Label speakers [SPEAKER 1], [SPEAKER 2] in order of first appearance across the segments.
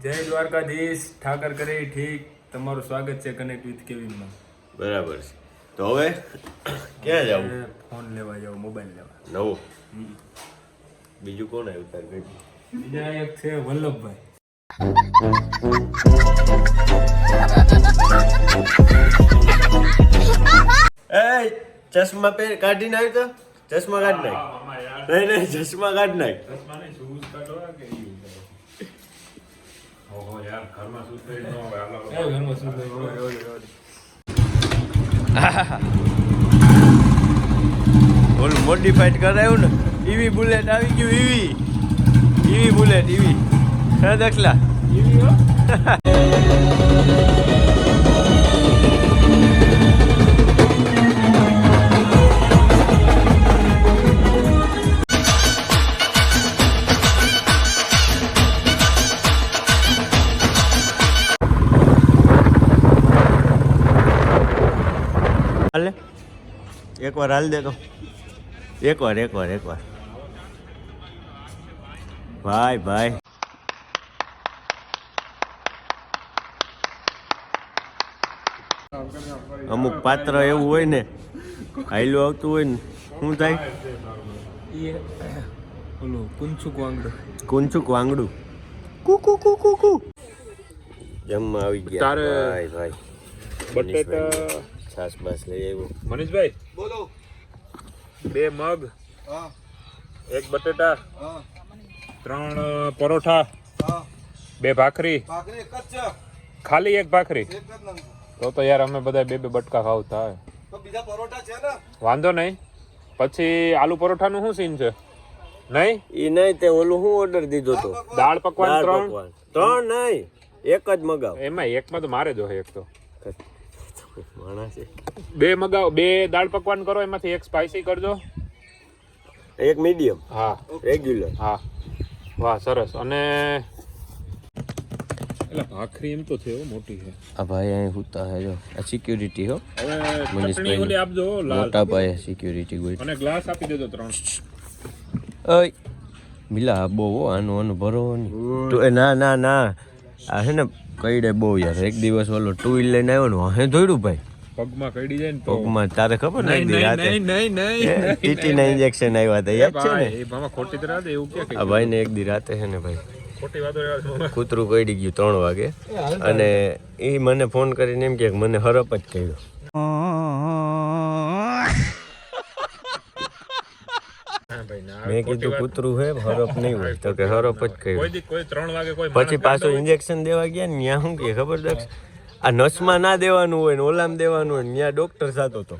[SPEAKER 1] જય દ્વારકાધીશ, ઠાકર કરે ઠીક. તમારું સ્વાગત છે કનેક્ટ વિથ કેવિનમાં.
[SPEAKER 2] બરાબર છે. તો હવે ક્યાં જવું?
[SPEAKER 1] ફોન લેવા જાવ, મોબાઈલ લેવા.
[SPEAKER 2] નવો બીજું કોણ આવ્યું તાર ઘરે?
[SPEAKER 1] બીજા એક છે વલ્લભભાઈ.
[SPEAKER 2] એ ચશ્મા પહેર કાઢીને આવ્યો તો ચશ્મા કાઢ નાખ. નહીં ચશ્મા કાઢ નાખ. ઓલું મોડિફાઈડ કરાયું ને ઈવી બુલેટ આવી ગયું. ઈવી બુલેટ ઈવી દખલા હાલે એકવાર હાલ દે તો એકવાર ભાઈ અમુક પાત્ર એવું હોય ને હાઈલું આવતું હોય ને શું થાય?
[SPEAKER 1] ઓલું કુંચુક
[SPEAKER 2] વાંગડું કુ જમવા આવી ગયા.
[SPEAKER 1] તારે
[SPEAKER 2] ભાઈ
[SPEAKER 1] બટેટા
[SPEAKER 2] છાસ બાસ લઈ આવ્યો.
[SPEAKER 1] મનીષભાઈ બોલો. 2 મગ, 1 બટેટા, 3 પરોઠા, 2 ભાખરી, ખાલી 1 ભાખરી. તો યાર અમે બધા 2 બટકા ખાવ થાય.
[SPEAKER 3] બીજા પરોઠા છે ને?
[SPEAKER 1] વાંધો નહીં. પછી આલુ પરોઠાનું શું સીન છે? નહીં
[SPEAKER 2] ઈ નહીં તે ઓલું હું ઓર્ડર દીધો તો
[SPEAKER 1] દાળ પકવાન
[SPEAKER 2] 3 નહીં એક જ મગાવ.
[SPEAKER 1] એમાં એકમાં તો મારે જો એક તો
[SPEAKER 2] માણસ
[SPEAKER 1] 2 મગાવ. 2 દાળ પકવાન કરો, એમાંથી 1 સ્પાઈસી કરજો,
[SPEAKER 2] એક મીડિયમ.
[SPEAKER 1] હા
[SPEAKER 2] રેગ્યુલર.
[SPEAKER 1] હા વાહ સરસ. અને એટલે ભાખરી એમ તો છે મોટી છે.
[SPEAKER 2] આ ભાઈ અહીં હુતા હે જો આ સિક્યુરિટી હો.
[SPEAKER 1] હવે ચટણી ઓલી આપજો લાલ.
[SPEAKER 2] મોટા ભાઈ સિક્યુરિટી કોઈ.
[SPEAKER 1] અને ગ્લાસ આપી દેજો 3.
[SPEAKER 2] ઓય મિલા બહુ આનું ભરો નહીં તો ના આ હે ને કઈડે બહુ યાર. એક દિવસ ઓલો 2 વ્હીલ લઈને આવ્યો ને હે ધોડ્યું ભાઈ
[SPEAKER 1] પગમાં કઈડી જાય ને તો
[SPEAKER 2] પગમાં. તારે ખબર ને રાતે
[SPEAKER 1] નહીં
[SPEAKER 2] ટીટીના ઇન્જેક્શન આવ્યા હતા યાદ છે ને?
[SPEAKER 1] એ મામા ખોટી તરહ દે એવું કે
[SPEAKER 2] આ ભાઈ ને એક દી રાતે છે ને ભાઈ
[SPEAKER 1] ખોટી વાતો
[SPEAKER 2] કૂતરું કઈડી ગયું 3 વાગે અને એ મને ફોન કરીને એમ કે મને હરપ જ કર્યો. મેં કીધું કૂતરું હે હરપ નહીં હોય તો કે હરપ જ કર્યો.
[SPEAKER 1] કોઈ 3 વાગે કોઈ
[SPEAKER 2] પછી પાછું ઇન્જેક્શન દેવા ગયા ને ત્યાં શું કે ખબર દક્ષ આ નસમાં ના દેવાનું હોય ને ઓલામ દેવાનું હોય ને ત્યાં ડોક્ટર સાતો હતો.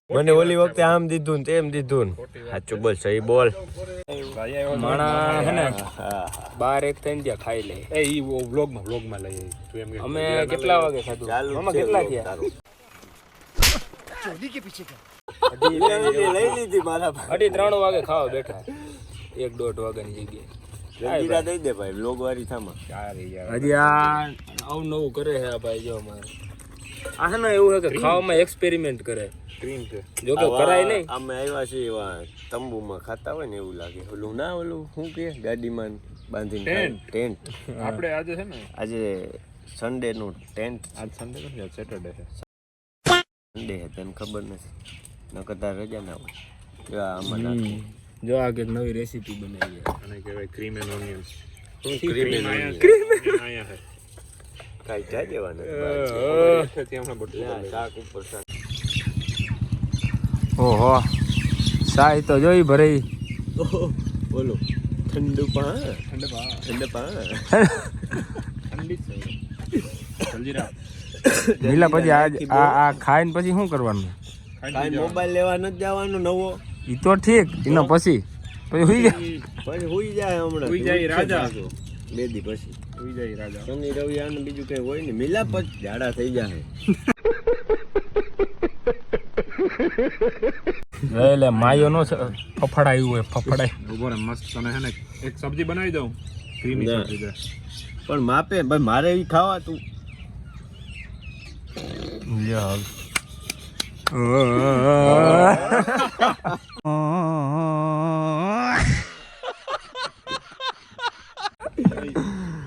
[SPEAKER 2] મને ઓલી વખતે આમ દીધું ને તેમ દીધું ને. સાચું બોલ સહી બોલ.
[SPEAKER 1] માણા હે ને 12-1 થઈને ત્યાં ખાઈ લે. એ ઈ વ્લોગમાં લઈ અમે કેટલા વાગે ખાધું? મામા કેટલા થયા?
[SPEAKER 2] લઈ લીધી મારા ભાઈ.
[SPEAKER 1] 3 વાગે ખાવા બેઠા, 1-1.5 વાગ્યાની જગ્યાએ.
[SPEAKER 2] જલ્દી દઈ દે ભાઈ વ્લોગ વાળી થામાં.
[SPEAKER 1] હજી આ આવું નવું કરે છે આ ભાઈ. જો અમારે આ છે ને એવું છે કે ખાવામાં એક્સપેરિમેન્ટ કરે. જો કે કરાય નહીં.
[SPEAKER 2] અમે આવ્યા છીએ એવા તંબુમાં ખાતા હોય ને એવું લાગે. ઓલું ના ઓલું શું કે ગાડીમાં બાંધીને ટેન્ટ.
[SPEAKER 1] આપણે આજે છે ને
[SPEAKER 2] આજે સન્ડે નું ટેન્ટ.
[SPEAKER 1] આજ સન્ડે નથી, સેટરડે છે.
[SPEAKER 2] સન્ડે છે તને ખબર નથી નકર તાર રજા ના હોય. જો આમાં નાખો.
[SPEAKER 1] જો આ એક નવી રેસીપી બનાવી છે અને કહેવાય cream and onions.
[SPEAKER 2] Cream and
[SPEAKER 1] આયા છે
[SPEAKER 2] કાઈ જા દેવાનું
[SPEAKER 1] હમણાં બટલું
[SPEAKER 2] શાક ઉપર શાક.
[SPEAKER 1] ઓહો સાય તો જોઈ ભરાઈ.
[SPEAKER 2] બોલો ઠંડુ પાણી.
[SPEAKER 1] નીલા પછી આ ખાઈને પછી શું કરવાનું?
[SPEAKER 2] કાઈ મોબાઈલ લેવા નથી જવાનું નવો.
[SPEAKER 1] ઈ તો ઠીક, એનો પછી હુઈ જાય.
[SPEAKER 2] પછી હુઈ જાય હમણાં.
[SPEAKER 1] હુઈ જાય રાજા.
[SPEAKER 2] 2 દી પછી
[SPEAKER 1] હુઈ જાય રાજા.
[SPEAKER 2] શનિ રવિ આનું બીજું કઈ હોય ને. મિલાપ જ ઝાડા થઈ જાય.
[SPEAKER 1] એટલે માયો નો ફફડાયું હોય ફફડાય. બરોબર મસ્ત. તને હે ને એક સબ્જી બનાવી દઉં, ક્રીમી સબ્જી.
[SPEAKER 2] પણ માપે ભાઈ મારે ઈ ખાવા તું.
[SPEAKER 1] યાર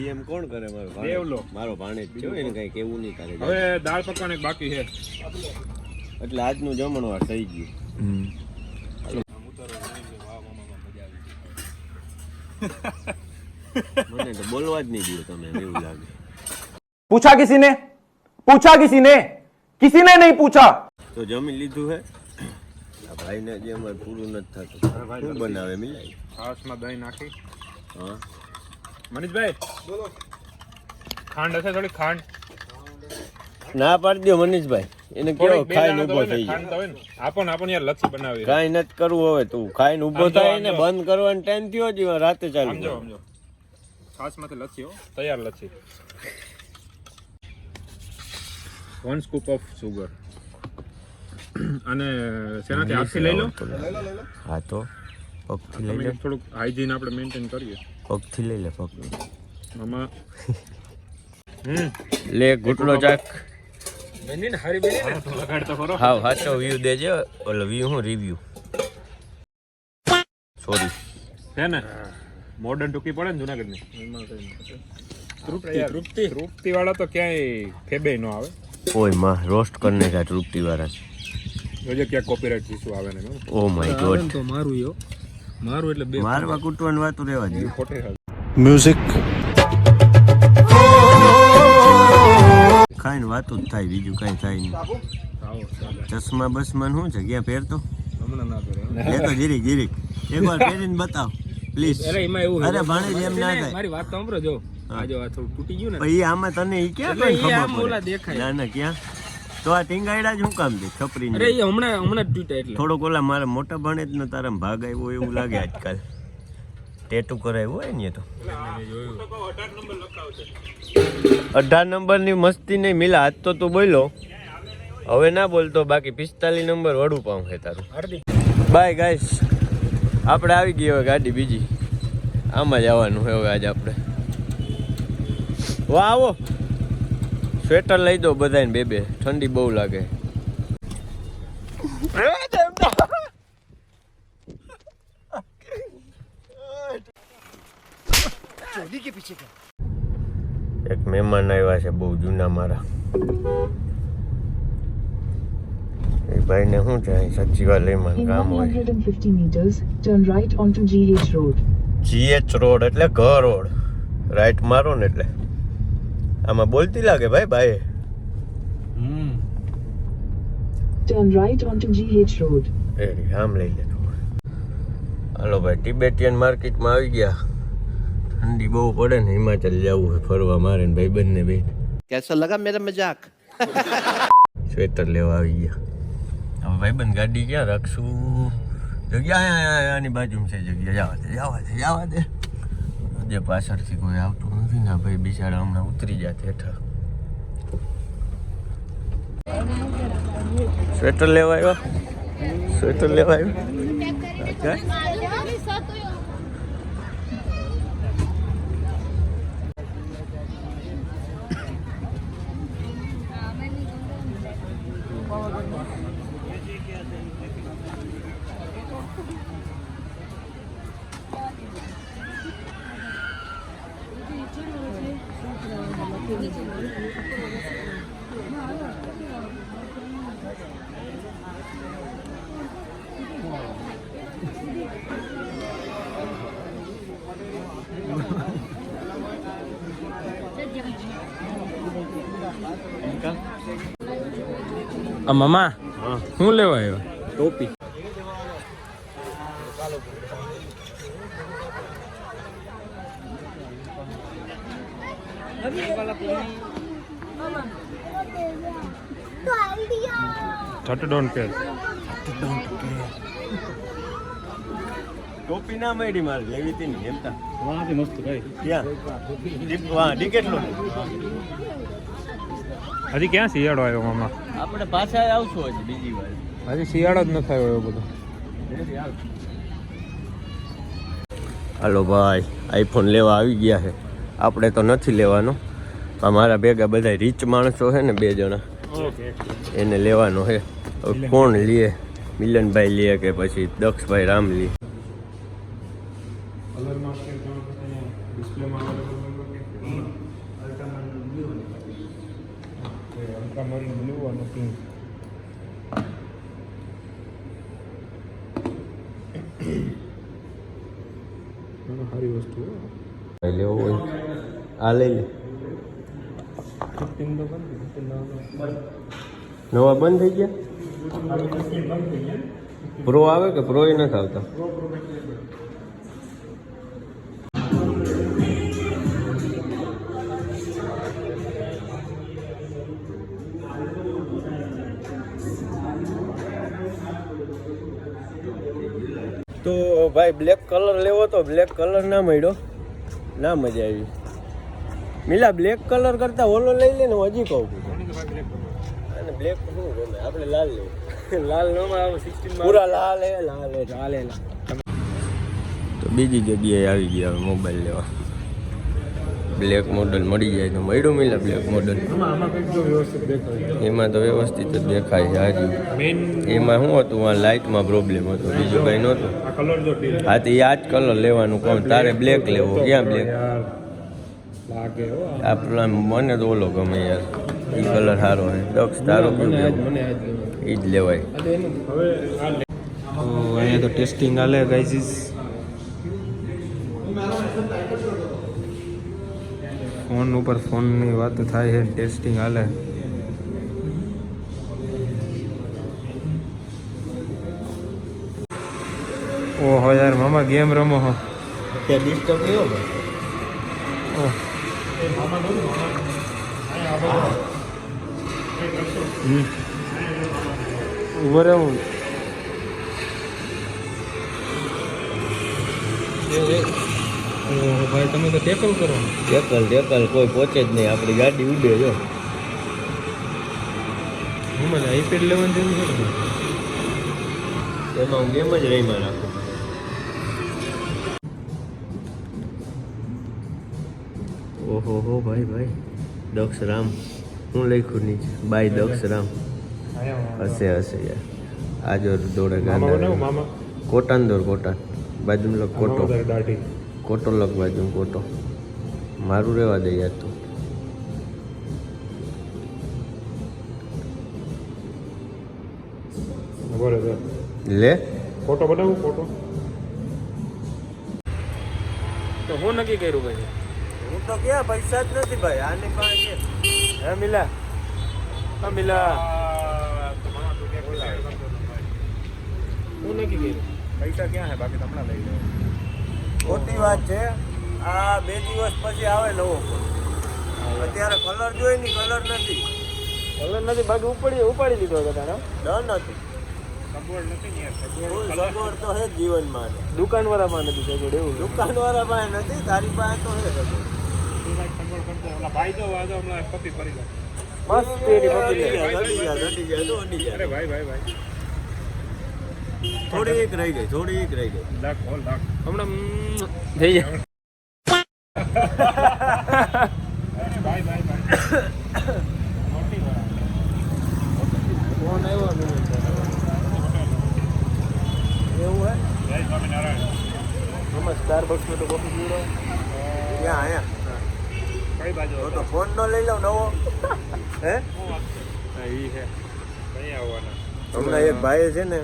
[SPEAKER 2] DM કોણ કરે મારો ભાણેજ?
[SPEAKER 1] દેવલો.
[SPEAKER 2] મારો ભાણેજ છે એને કઈ કેવું નહીં તારે.
[SPEAKER 1] હવે દાળ પકવાન એક બાકી છે.
[SPEAKER 2] એટલે આજનું જમણવાર થઈ ગયું. મને તો બોલવા જ નહીં દો તમે એવું લાગે.
[SPEAKER 4] पूछा किसी ने किसी ने नहीं पूछा.
[SPEAKER 2] તો જમી લીધું હે આ ભાઈને જે અમારે પૂરું નથી થતું. શું બનાવે મિલાઈ?
[SPEAKER 1] છાશમાં દહીં નાખી.
[SPEAKER 2] હા
[SPEAKER 1] મનીષભાઈ
[SPEAKER 3] બોલો.
[SPEAKER 1] ખાંડ હશે થોડી ખાંડ.
[SPEAKER 2] ના પાડી દો મનીષભાઈ એને કેવો
[SPEAKER 1] થોડીક બે
[SPEAKER 2] ખાઈને
[SPEAKER 1] દાણા તો
[SPEAKER 2] ઊભો
[SPEAKER 1] હોય ને,
[SPEAKER 2] થઈ
[SPEAKER 1] ખાંડ તો
[SPEAKER 2] જાય.
[SPEAKER 1] હોય ને. આપો ને યાર લચ્છી બનાવી.
[SPEAKER 2] કાંઈ નથી કરવું હવે તું ખાઈને ઊભો
[SPEAKER 1] સમજો,
[SPEAKER 2] થાય ને
[SPEAKER 1] સમજો.
[SPEAKER 2] બંધ કરવાનો ટાઈમ થયો જ રાતે ચાલુ
[SPEAKER 1] સમજો
[SPEAKER 2] કરો.
[SPEAKER 1] સમજો. છાશમાંથી લચ્છી હો, તૈયાર લચ્છી. 1 scoop of sugar. અને શેનાથી હાથથી લઈ લો.
[SPEAKER 2] હા તો પગથી લઈ
[SPEAKER 1] તમે
[SPEAKER 2] લે.
[SPEAKER 1] થોડુંક હાઇજીન આપણે મેન્ટેન કરીએ.
[SPEAKER 2] પગથી લઈ લે પગથી.
[SPEAKER 1] આમાં
[SPEAKER 2] લે ઘૂંટડો ચાક.
[SPEAKER 1] બેનીને હારી બેની ને લગાડ તો ખરો.
[SPEAKER 2] હાવ સાચો વ્યૂ દેજે. ઓલો વ્યૂ હું રિવ્યુ સોરી
[SPEAKER 1] છે ને મોડર્ન ટૂંકી પડે ને જુનાગઢની. તૃપ્તિ વાળા તો ક્યાંય ફેબે ન આવે.
[SPEAKER 2] ઓય માં રોસ્ટ કરને કા તૃપ્તિ વાળા.
[SPEAKER 1] જોજે ક્યાંક કોપીરાઇટ ઇશ્યુ આવે ને.
[SPEAKER 2] Oh my God.
[SPEAKER 1] તો મારું યો મારું એટલે બે
[SPEAKER 2] મારવા કૂટવાની વાતો રહેવા દે.
[SPEAKER 1] ખોટે
[SPEAKER 3] म्यूजिक
[SPEAKER 2] ખાઈને વાતો જ થાય બીજું કાંઈ થાય નહીં. ચશ્મા બસમાં શું છે ક્યાં પહેરતો?
[SPEAKER 1] હમણાં ના કરે.
[SPEAKER 2] લે તો જીરીક એકવાર પહેરીને બતાવ પ્લીઝ.
[SPEAKER 1] અરે એમાં એવું
[SPEAKER 2] અરે ભાણેજ એમ ના થાય.
[SPEAKER 1] મારી વાત તો સાંભળો જો. આ જો આ થોડું તૂટી ગયું ને.
[SPEAKER 2] પછી આમાં તને ઈ ક્યાં
[SPEAKER 1] એટલે
[SPEAKER 2] કઈ
[SPEAKER 1] ઈ આમ
[SPEAKER 2] ખબર
[SPEAKER 1] ઓલા
[SPEAKER 2] પડે?
[SPEAKER 1] દેખાય.
[SPEAKER 2] ના ના ક્યાં તો આ ટીંગાયડા જ શું કામ છે છપરીને?
[SPEAKER 1] અરે એ હમણાં જ તૂટ્યા એટલે.
[SPEAKER 2] થોડોક ઓલા મારા મોટા ભાણેજનો તારા ભાગ આવ્યો એવું લાગે આજકાલ. ટેટુ કરાવ્યું હોય ને એ તો 18 નંબરની મસ્તી નહીં મિલા. આજ તો તું બોલ્યો હવે ના બોલતો બાકી 45 નંબર વડું પાઉં છે તારું. બાય ગાઈસ આપણે આવી ગઈ હવે ગાડી બીજી. આમાં જ આવવાનું છે હવે આજે આપણે. વાહ આવો સ્વેટર લઈ દો બધાને બે ઠંડી બહુ લાગે. એક મહેમાન આવ્યા છે બહુ જૂના મારા. એ ભાઈને શું છે સચિવાલયમાં
[SPEAKER 5] In
[SPEAKER 2] કામ હોય.
[SPEAKER 5] 150 meters, turn right onto GH Road.
[SPEAKER 2] GH road એટલે ઘ રોડ. રાઈટ મારો ને એટલે આમાં બોલતી લાગે ભાઈ.
[SPEAKER 5] Turn right onto GH Road.
[SPEAKER 2] Ready આમ લઈ લે થોડું. હાલો ભાઈ ટિબેટિયન માર્કેટમાં આવી ગયા. ઠંડી બહુ પડે ને હિમાચલ જવું છે ફરવા મારે ને ભાઈ બંને બે.
[SPEAKER 6] कैसा लगा मेरा मजाक?
[SPEAKER 2] સ્વેટર લેવા આવી ગયા. હવે ભાઈબંધ ગાડી ક્યાં રાખશું? જગ્યા આની બાજુમાં છે જગ્યા. જવા દે જે પાછળથી કોઈ આવતું નથી ને ભાઈ બિચારા હમણાં ઉતરી જાય હેઠળ. સ્વેટર લેવા આવ્યા.
[SPEAKER 1] આ મામા
[SPEAKER 2] હા
[SPEAKER 1] શું લેવા આવ્યો? ટોપી. છટ ડોન્ટ કેર.
[SPEAKER 2] ટોપી ના મળી મારે લેવી હતી ને એમતા
[SPEAKER 1] વાંથી મસ્ત ભાઈ.
[SPEAKER 2] ક્યાં ટિકિટ લો.
[SPEAKER 1] હજી ક્યાં શિયાળો આવ્યો મામા?
[SPEAKER 2] આપણે પાછા આવશું હજી બીજી વાર.
[SPEAKER 1] હજી શિયાળો જ ન થયો એવો બધો.
[SPEAKER 2] હાલો ભાઈ આઈફોન લેવા આવી ગયા છે. આપણે તો નથી લેવાનો પણ મારા ભેગા બધા રીચ માણસો છે ને 2 જણા એને લેવાનો છે. હવે કોણ લે? મિલનભાઈ લે કે પછી દક્ષભાઈ રામ લે?
[SPEAKER 1] મરીન બ્લુ અને પિંક. સારી વસ્તુ
[SPEAKER 2] લેવો હોય આ લઈ લે.
[SPEAKER 1] 15 તો બંધ 15
[SPEAKER 2] નવા બંધ થઈ ગયા. પ્રો આવે કે પ્રો નથી આવતા. તો ભાઈ બ્લેક કલર લેવો તો બ્લેક કલર ના મળ્યો, ના મજા આવી. મિલા બ્લેક કલર કરતા ઓલો લઈ લે ને હું હજી કહું છું. અને બ્લેક શું ગમે આપણે લાલ લેવું.
[SPEAKER 1] લાલ નો માં 16 માં
[SPEAKER 2] પૂરા લાલ હે લાલ હે ચાલે. તો બીજી જગ્યાએ આવી ગયા હવે મોબાઈલ લેવા. બ્લેક મોડલ મળી જાય તો મળ્યું મિલા બ્લેક મોડલ.
[SPEAKER 1] આમાં કંઈક જો વ્યવસ્થિત દેખાય.
[SPEAKER 2] એમાં તો વ્યવસ્થિત જ દેખાય છે હાજી.
[SPEAKER 1] મેઇન
[SPEAKER 2] એમાં શું હતું આ લાઇટમાં પ્રોબ્લેમ હતો, બીજું કંઈ નહોતું.
[SPEAKER 1] આ કલર જો ડીલ
[SPEAKER 2] હા તો એ આ જ કલર લેવાનું કહું. તારે બ્લેક લેવો ક્યાં બ્લેક?
[SPEAKER 1] યાર લાગે હો
[SPEAKER 2] આ પેલા મને તો ઓલો ગમે યાર, એ કલર સારો છે. દક્ષ તારો કયો
[SPEAKER 1] મને
[SPEAKER 2] લેવો?
[SPEAKER 1] આજ
[SPEAKER 2] એ જ લેવાય.
[SPEAKER 1] હવે આ અહીંયા તો ટેસ્ટિંગ આલે ગાઈઝ. ફોન ઉપર ફોનની વાત થાય છે, ટેસ્ટિંગ હાલે. ઓહો યાર મામા ગેમ રમો હો.
[SPEAKER 2] ત્યાં ડિસ્ટર્બ થયો ભાઈ.
[SPEAKER 1] ઉભો રહે હું. ઓહો ભાઈ તમે તો ટેકલ કરો.
[SPEAKER 2] ટેકલ કોઈ પહોંચે જ નહીં, આપણી ગાડી ઉડે જો.
[SPEAKER 1] હું મને આઈપેડ લેવાનું જેવું છે ને.
[SPEAKER 2] એમાં હું ગેમ જ રહીમાં રાખું. ઓહો હો ભાઈ ભાઈ દક્ષ રામ હું લખ્યું નીચે બાય દક્ષ રામ. હશે યાર. આ જો દોડે ગાંડા
[SPEAKER 1] મામા
[SPEAKER 2] કોટન દોડ કોટન બાજુ લગ કોટો
[SPEAKER 1] દાઢી
[SPEAKER 2] કોટો લગ બાજુ કોટો. મારું રહેવા દે યાર તું.
[SPEAKER 1] બરોબર
[SPEAKER 2] લે
[SPEAKER 1] ફોટો બનાવું ફોટો. તો હું નક્કી કર્યું ભાઈ.
[SPEAKER 2] હું તો ક્યાં પૈસા જ નથી ભાઈ આની પાસે.
[SPEAKER 1] હે મિલા હા મિલા હું નક્કી કર્યું. પૈસા ક્યાં હે બાકી તમને લઈ લે.
[SPEAKER 2] ખોટી વાત છે. આ 2 દિવસ પછી આવે નવો ફોન. અત્યારે કલર જોઈ ની કલર નથી.
[SPEAKER 1] કલર નથી બાકી ઉપાડી લીધો હતો તારા.
[SPEAKER 2] ડન હતી.
[SPEAKER 1] સગવડ નથી ને યાર.
[SPEAKER 2] સગવડ તો હે જીવનમાં.
[SPEAKER 1] દુકાન વાળામાં નથી સગવડ એવું.
[SPEAKER 2] દુકાનવાળા પાસે નથી, તારી પાસે તો હે સગવડ.
[SPEAKER 1] ભાઈ તો વાજો હમણાં પપ્પી પડી જાય. મસ્ત
[SPEAKER 2] ઘટી જાય તો અડી જાય.
[SPEAKER 1] ભાઈ
[SPEAKER 2] થોડી એક રહી ગઈ
[SPEAKER 1] લાખ હમણાં થઈ જાય. ભાઈ ફોન આવ્યો એવું હે. જય સ્વામિનારાયણ. નમસ્કાર બક્ષમાં તો કોફી પીવડો.
[SPEAKER 2] ત્યાં આયા
[SPEAKER 1] કઈ બાજુ
[SPEAKER 2] તો ફોન નો લઈ લઉં નવો. હે
[SPEAKER 1] ઈ હે કઈ આવવાના.
[SPEAKER 2] હમણાં એક ભાઈ છે ને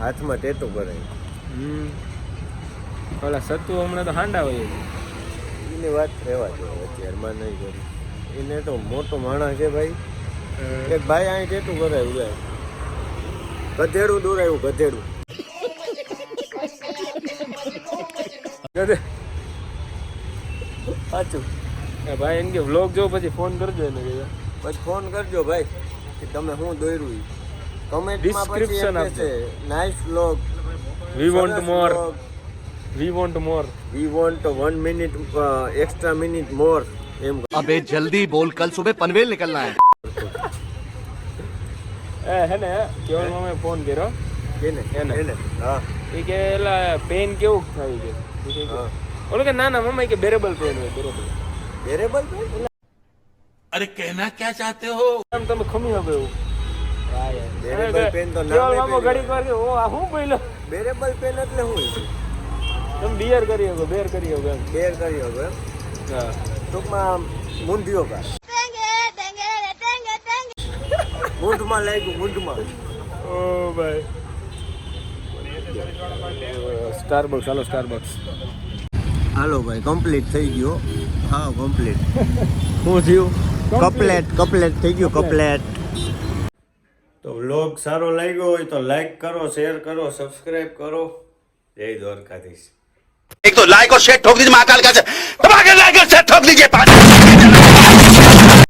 [SPEAKER 2] હાથમાં ટેટુ કરે.
[SPEAKER 1] ઓલા સત્તુ હમણાં તો હાંડા હોય.
[SPEAKER 2] એની વાત રહેવા દો અત્યારમાં નહીં કરું. એને તો મોટો માણસ છે ભાઈ. એક ભાઈ અહીં ટેટુ કરાવ્યું લે. ગધેડું દોરાયું ગધેડું. સાચું
[SPEAKER 1] ભાઈ એમ કે વ્લોગ જો પછી ફોન કરજો એને કીધું.
[SPEAKER 2] પછી ફોન કરજો ભાઈ કે તમે શું દોર્યું. કમેન્ટમાં પછી
[SPEAKER 1] Description
[SPEAKER 2] એમ છે nice vlog
[SPEAKER 1] we want more. We want more.
[SPEAKER 2] We want 1 minute extra minute more એમ.
[SPEAKER 6] अबे जल्दी बोल कल सुबह पनवेल निकलना है.
[SPEAKER 1] હે ને કેવલ મામે ફોન કર્યો.
[SPEAKER 2] એને
[SPEAKER 1] એને.
[SPEAKER 2] હા
[SPEAKER 1] એ કે એલા પેન કેવું થાય કે
[SPEAKER 2] હા
[SPEAKER 1] ઓલો કે ના મમ્મા કે બેરેબલ પેન હોય બરોબર.
[SPEAKER 2] વેરેબલ
[SPEAKER 6] अरे कहना क्या चाहते हो.
[SPEAKER 1] આમ તમે ખમી હવે એવું.
[SPEAKER 2] વેરેબલ પેન તો
[SPEAKER 1] કેવલ
[SPEAKER 2] નામે
[SPEAKER 1] મામો ઘડીક વાર કે ઓ આ હું બોલ્યો.
[SPEAKER 2] વેરેબલ પેન એટલે શું
[SPEAKER 1] તમે બિયર કરી શકો બેર કરી શકો એમ.
[SPEAKER 2] બેર કર્યો એમ
[SPEAKER 1] હા
[SPEAKER 2] ટૂંકમાં મૂંધિયો કા. ઊંધમાં લાગ્યું ઊંધમાં.
[SPEAKER 1] ઓ ભાઈ સ્ટારબક્સ, હાલો સ્ટારબક્સ.
[SPEAKER 2] હાલો ભાઈ કમ્પ્લીટ થઈ ગયો. હા કમ્પ્લીટ. શું થયું? કપલેટ થઈ ગયું કપલેટ. તો વ્લોગ સારો લાગ્યો હોય તો લાઈક કરો, શેર કરો, સબસ્ક્રાઇબ કરો. જય દ્વારકાધીશ.
[SPEAKER 6] एक तो लाइक और शेयर ठोक दीजिए महाकाल का दबा के लाइक और शेयर ठोक दीजिए